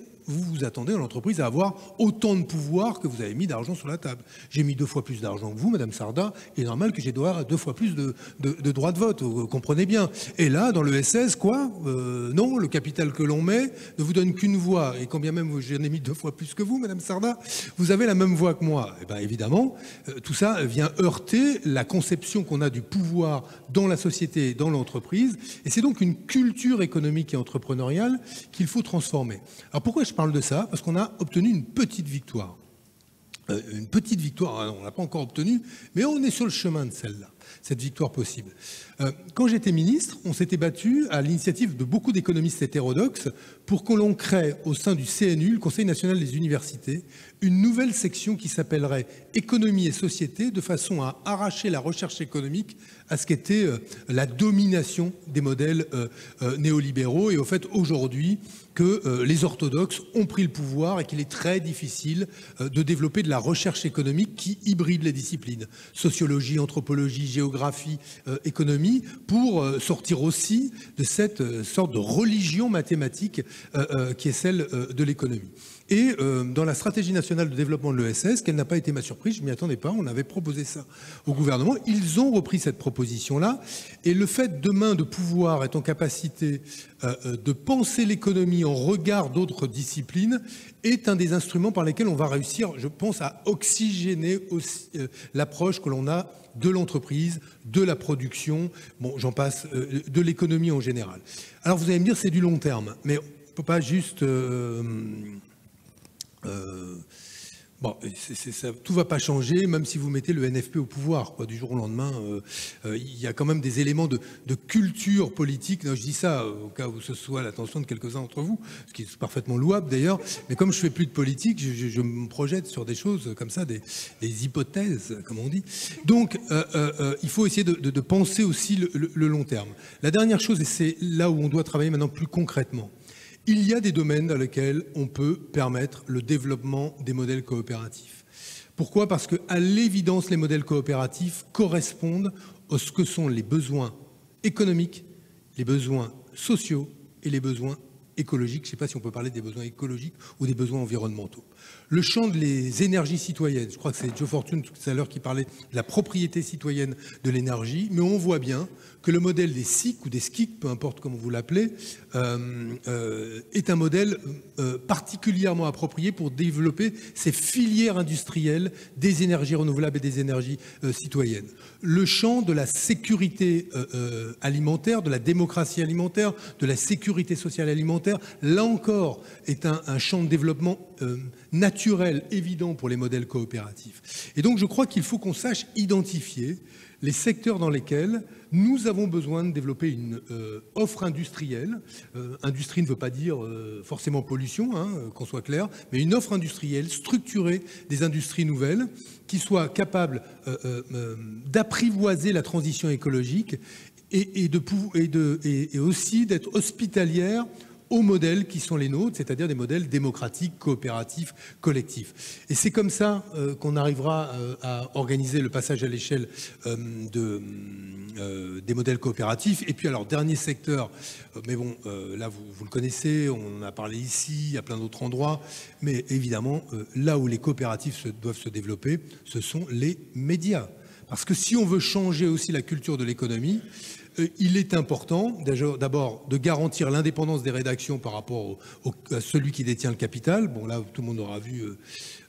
dans l'entreprise à avoir autant de pouvoir que vous avez mis d'argent sur la table. J'ai mis 2 fois plus d'argent que vous, Madame Sarda, il est normal que j'ai 2 fois plus de droits de vote, vous comprenez bien. Et là, dans l'ESS, quoi non, le capital que l'on met ne vous donne qu'une voix. Et quand bien même j'en ai mis 2 fois plus que vous, Madame Sarda, vous avez la même voix que moi. Et bien évidemment, tout ça vient heurter la conception qu'on a du pouvoir dans la société, dans l'entreprise. Et c'est donc une culture économique et entrepreneuriale qu'il faut transformer. Alors pourquoi je parle de ça? Parce qu'on a obtenu une petite victoire. Une petite victoire, on ne l'a pas encore obtenue, mais on est sur le chemin de celle-là, cette victoire possible. Quand j'étais ministre, on s'était battu à l'initiative de beaucoup d'économistes hétérodoxes pour que l'on crée au sein du CNU, le Conseil national des universités, une nouvelle section qui s'appellerait Économie et société, de façon à arracher la recherche économique à ce qu'était la domination des modèles néolibéraux. Et au fait, aujourd'hui, que les orthodoxes ont pris le pouvoir et qu'il est très difficile de développer de la recherche économique qui hybride les disciplines, sociologie, anthropologie, géographie, économie, pour sortir aussi de cette sorte de religion mathématique qui est celle de l'économie. Et dans la stratégie nationale de développement de l'ESS, quelle n'a pas été ma surprise, je ne m'y attendais pas, on avait proposé ça au gouvernement, ils ont repris cette proposition-là, et le fait demain de pouvoir être en capacité de penser l'économie en regard d'autres disciplines est un des instruments par lesquels on va réussir, je pense, à oxygéner aussi l'approche que l'on a de l'entreprise, de la production, bon, j'en passe, de l'économie en général. Alors vous allez me dire, c'est du long terme, mais on ne peut pas juste... bon, tout ne va pas changer, même si vous mettez le NFP au pouvoir, quoi, du jour au lendemain. Il y a quand même des éléments de culture politique. Non, je dis ça au cas où ce soit l'attention de quelques-uns d'entre vous, ce qui est parfaitement louable d'ailleurs. Mais comme je ne fais plus de politique, je me projette sur des choses comme ça, des hypothèses, comme on dit. Donc, il faut essayer de penser aussi le long terme. La dernière chose, et c'est là où on doit travailler maintenant plus concrètement, il y a des domaines dans lesquels on peut permettre le développement des modèles coopératifs. Pourquoi? Parce qu'à l'évidence, les modèles coopératifs correspondent à ce que sont les besoins économiques, les besoins sociaux et les besoins écologiques. Je ne sais pas si on peut parler des besoins écologiques ou des besoins environnementaux. Le champ des énergies citoyennes, je crois que c'est Joe Fortune tout à l'heure qui parlait de la propriété citoyenne de l'énergie, mais on voit bien que le modèle des SIC ou des SCIC, peu importe comment vous l'appelez, est un modèle particulièrement approprié pour développer ces filières industrielles des énergies renouvelables et des énergies citoyennes. Le champ de la sécurité alimentaire, de la démocratie alimentaire, de la sécurité sociale alimentaire, là encore, est un champ de développement naturel, évident pour les modèles coopératifs. Et donc je crois qu'il faut qu'on sache identifier les secteurs dans lesquels nous avons besoin de développer une offre industrielle. Industrie ne veut pas dire forcément pollution, hein, qu'on soit clair, mais une offre industrielle structurée des industries nouvelles qui soit capable d'apprivoiser la transition écologique et aussi d'être hospitalière aux modèles qui sont les nôtres, c'est-à-dire des modèles démocratiques, coopératifs, collectifs. Et c'est comme ça qu'on arrivera à organiser le passage à l'échelle des modèles coopératifs. Et puis alors, dernier secteur, mais bon, là vous le connaissez, on en a parlé ici, à plein d'autres endroits, mais évidemment, là où les coopératifs doivent se développer, ce sont les médias. Parce que si on veut changer aussi la culture de l'économie, il est important d'abord de garantir l'indépendance des rédactions par rapport à celui qui détient le capital. Bon, là, tout le monde aura vu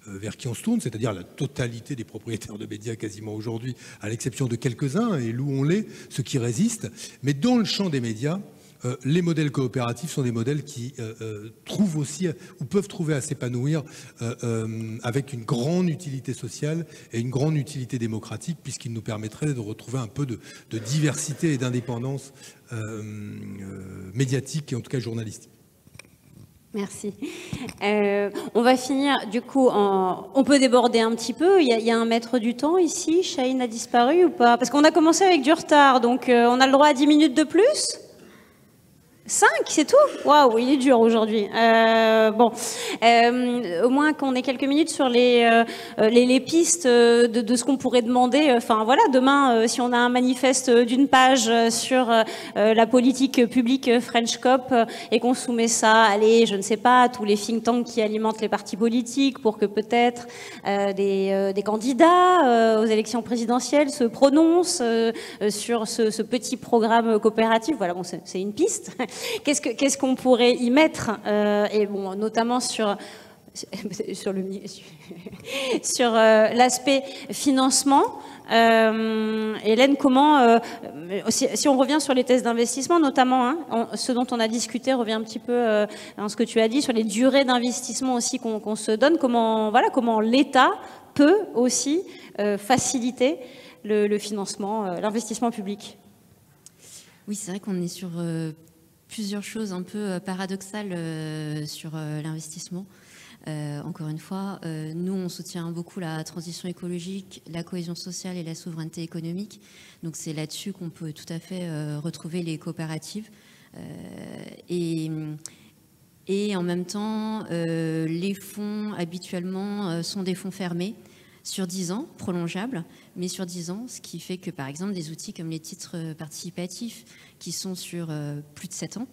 vers qui on se tourne, c'est-à-dire la totalité des propriétaires de médias quasiment aujourd'hui, à l'exception de quelques-uns, et louons-les, ceux qui résistent. Mais dans le champ des médias, les modèles coopératifs sont des modèles qui trouvent aussi, ou peuvent trouver à s'épanouir avec une grande utilité sociale et une grande utilité démocratique, puisqu'ils nous permettraient de retrouver un peu de diversité et d'indépendance médiatique et en tout cas journalistique. Merci. On va finir, du coup, on peut déborder un petit peu. Il y a un maître du temps ici. Chahine a disparu ou pas? Parce qu'on a commencé avec du retard, donc on a le droit à 10 minutes de plus. 5, c'est tout? Waouh, il est dur aujourd'hui. Bon, au moins qu'on ait quelques minutes sur les pistes de ce qu'on pourrait demander. Enfin voilà, demain, si on a un manifeste d'une page sur la politique publique French Cop et qu'on soumet ça, allez, je ne sais pas, à tous les think tanks qui alimentent les partis politiques pour que peut-être des candidats aux élections présidentielles se prononcent sur ce petit programme coopératif. Voilà, bon, c'est une piste. Qu'est-ce qu'on pourrait y mettre et bon, notamment sur l'aspect financement. Hélène, comment si on revient sur les thèses d'investissement, notamment ce dont on a discuté revient un petit peu dans ce que tu as dit sur les durées d'investissement aussi qu'on se donne. Comment l'État peut aussi faciliter le financement, l'investissement public. Oui, c'est vrai qu'on est sur plusieurs choses un peu paradoxales sur l'investissement. Encore une fois, nous, on soutient beaucoup la transition écologique, la cohésion sociale et la souveraineté économique. Donc, c'est là-dessus qu'on peut tout à fait retrouver les coopératives. Et en même temps, les fonds, habituellement, sont des fonds fermés sur 10 ans, prolongeables, mais sur 10 ans, ce qui fait que, par exemple, des outils comme les titres participatifs, qui sont sur plus de 7 ans,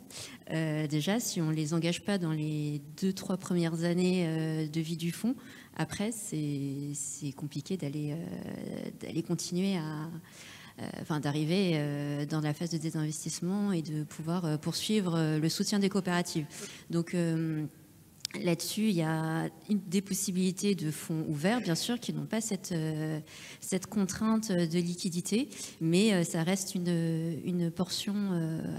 déjà, si on ne les engage pas dans les 2-3 premières années de vie du fonds, après, c'est compliqué d'aller continuer d'arriver dans la phase de désinvestissement et de pouvoir poursuivre le soutien des coopératives. Donc, là-dessus, il y a des possibilités de fonds ouverts, bien sûr, qui n'ont pas cette contrainte de liquidité, mais ça reste une portion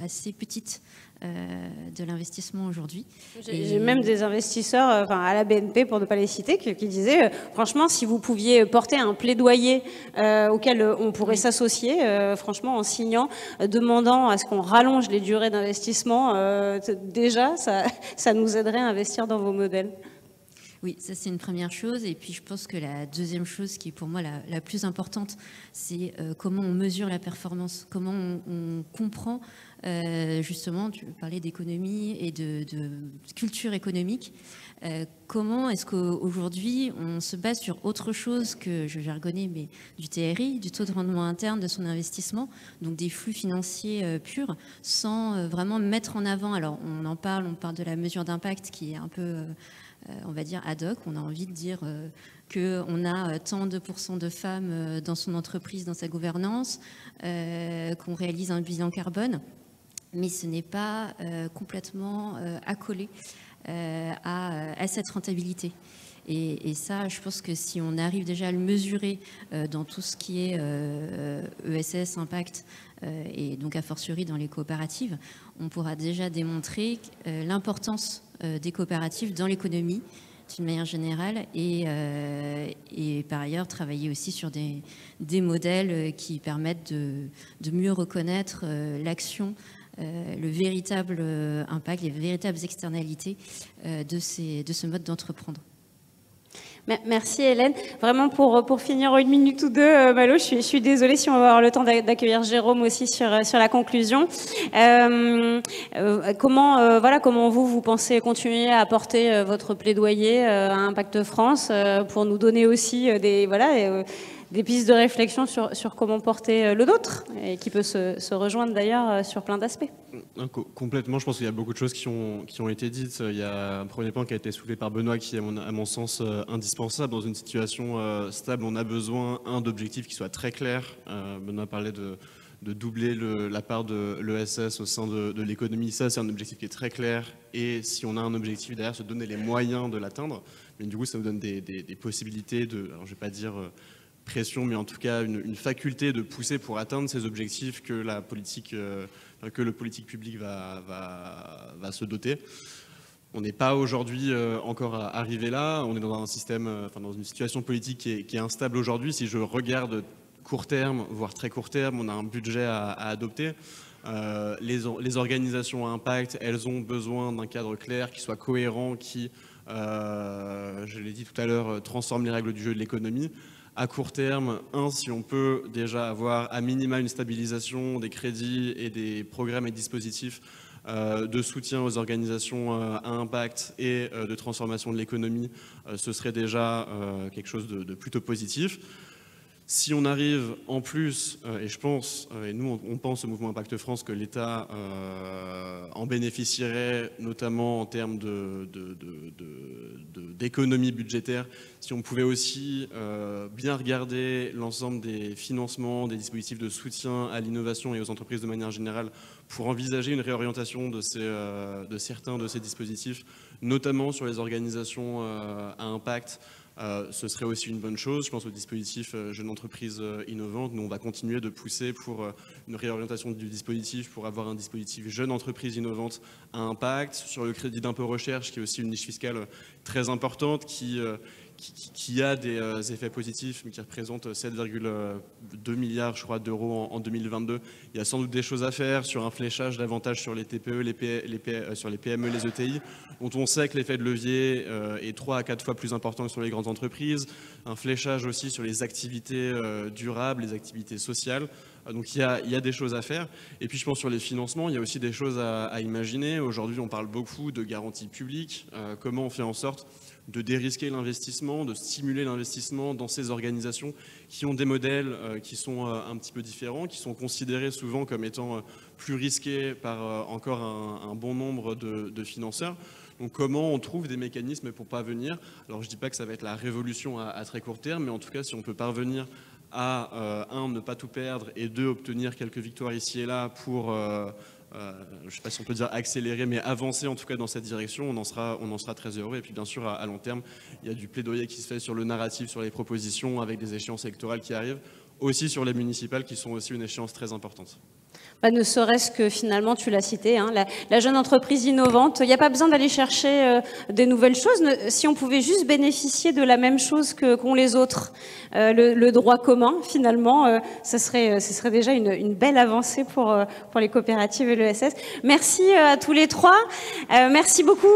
assez petite de l'investissement aujourd'hui. J'ai même des investisseurs à la BNP, pour ne pas les citer, qui disaient, franchement, si vous pouviez porter un plaidoyer auquel on pourrait s'associer, franchement, en signant, demandant à ce qu'on rallonge les durées d'investissement, déjà, ça nous aiderait à investir dans vos modèles. Oui, ça c'est une première chose. Et puis je pense que la deuxième chose qui est pour moi la plus importante, c'est comment on mesure la performance, comment on comprend justement, tu parlais d'économie et de culture économique. Comment est-ce qu'aujourd'hui on se base sur autre chose que, je jargonnais, mais du TRI, du taux de rendement interne de son investissement, donc des flux financiers purs, sans vraiment mettre en avant, alors on parle de la mesure d'impact qui est un peu on va dire ad hoc. On a envie de dire qu'on a tant de % de femmes dans son entreprise, dans sa gouvernance, qu'on réalise un bilan carbone, mais ce n'est pas complètement accolé à cette rentabilité. Et ça, je pense que si on arrive déjà à le mesurer dans tout ce qui est ESS, impact, et donc a fortiori dans les coopératives, on pourra déjà démontrer l'importance des coopératives dans l'économie d'une manière générale et par ailleurs travailler aussi sur des modèles qui permettent de mieux reconnaître l'action, le véritable impact, les véritables externalités de ce mode d'entreprendre. Merci Hélène. Vraiment pour finir 1 minute ou 2, Malo, je suis désolée si on va avoir le temps d'accueillir Jérôme aussi sur la conclusion. Comment vous pensez continuer à apporter votre plaidoyer à Impact France pour nous donner aussi des pistes de réflexion sur comment porter le nôtre, et qui peut se rejoindre d'ailleurs sur plein d'aspects. Complètement, je pense qu'il y a beaucoup de choses qui ont été dites. Il y a un premier point qui a été soulevé par Benoît qui est à mon sens indispensable. Dans une situation stable, on a besoin d'objectifs qui soient très clairs. Benoît parlait de doubler la part de l'ESS au sein de l'économie. Ça, c'est un objectif qui est très clair. Et si on a un objectif derrière, se donner les moyens de l'atteindre. Mais du coup, ça nous donne des possibilités alors je ne vais pas dire pression, mais en tout cas une faculté de pousser pour atteindre ces objectifs que le politique public va se doter. On n'est pas aujourd'hui encore arrivé là. On est dans un système, dans une situation politique qui est instable aujourd'hui. Si je regarde court terme, voire très court terme, on a un budget à adopter. Les organisations à impact, elles ont besoin d'un cadre clair, qui soit cohérent, qui, je l'ai dit tout à l'heure, transforme les règles du jeu de l'économie. À court terme, si on peut déjà avoir à minima une stabilisation des crédits et des programmes et dispositifs de soutien aux organisations à impact et de transformation de l'économie, ce serait déjà quelque chose de plutôt positif. Si on arrive en plus, et je pense, et nous on pense au mouvement Impact France, que l'État en bénéficierait notamment en termes d'économie budgétaire, si on pouvait aussi bien regarder l'ensemble des financements, des dispositifs de soutien à l'innovation et aux entreprises de manière générale pour envisager une réorientation de certains de ces dispositifs, notamment sur les organisations à impact, ce serait aussi une bonne chose. Je pense au dispositif Jeune Entreprise Innovante. Nous, on va continuer de pousser pour une réorientation du dispositif, pour avoir un dispositif Jeune Entreprise Innovante à impact. Sur le crédit d'impôt recherche, qui est aussi une niche fiscale très importante, qui a des effets positifs, mais qui représente 7,2 milliards, je crois, d'euros en 2022. Il y a sans doute des choses à faire sur un fléchage davantage sur les TPE, sur les PME, les ETI, dont on sait que l'effet de levier est 3 à 4 fois plus important que sur les grandes entreprises. Un fléchage aussi sur les activités durables, les activités sociales. Donc il y a des choses à faire. Et puis je pense sur les financements, il y a aussi des choses à imaginer. Aujourd'hui, on parle beaucoup de garanties publiques. Comment on fait en sorte de dérisquer l'investissement, de stimuler l'investissement dans ces organisations qui ont des modèles qui sont un petit peu différents, qui sont considérés souvent comme étant plus risqués par encore un bon nombre de financeurs. Donc comment on trouve des mécanismes pour parvenir? Alors je ne dis pas que ça va être la révolution à très court terme, mais en tout cas si on peut parvenir à ne pas tout perdre, et 2, obtenir quelques victoires ici et là pour je ne sais pas si on peut dire accélérer, mais avancer en tout cas dans cette direction, on en sera très heureux. Et puis bien sûr, à long terme, il y a du plaidoyer qui se fait sur le narratif, sur les propositions, avec des échéances électorales qui arrivent, aussi sur les municipales qui sont aussi une échéance très importante. Ne serait-ce que finalement, tu l'as cité, la jeune entreprise innovante, il n'y a pas besoin d'aller chercher des nouvelles choses. Si on pouvait juste bénéficier de la même chose qu'ont les autres, le droit commun, finalement, ce serait déjà une belle avancée pour les coopératives et l'ESS. Merci à tous les trois. Merci beaucoup.